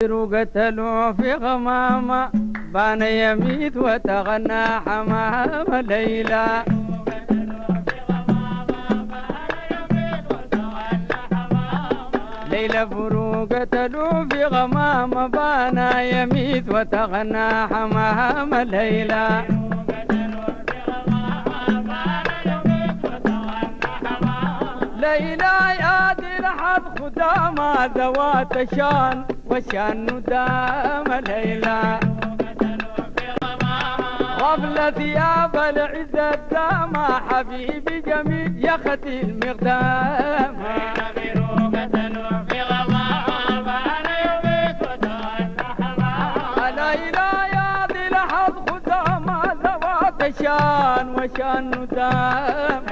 قتلوا في غمامة بان يميت وتغنى حمام ليلى. ليلى فروق قتلوا في غمامة بان يميت وتغنى حمام ليلى. ليلى يا دي الحظ خدامة ذوات شان وشان دام ليلى. غفلة ثياب العزة الدام حبيبي جميل يا ختي المقدام. ليلى يا ذي الحظ خدامة ذوات شان وشان دام.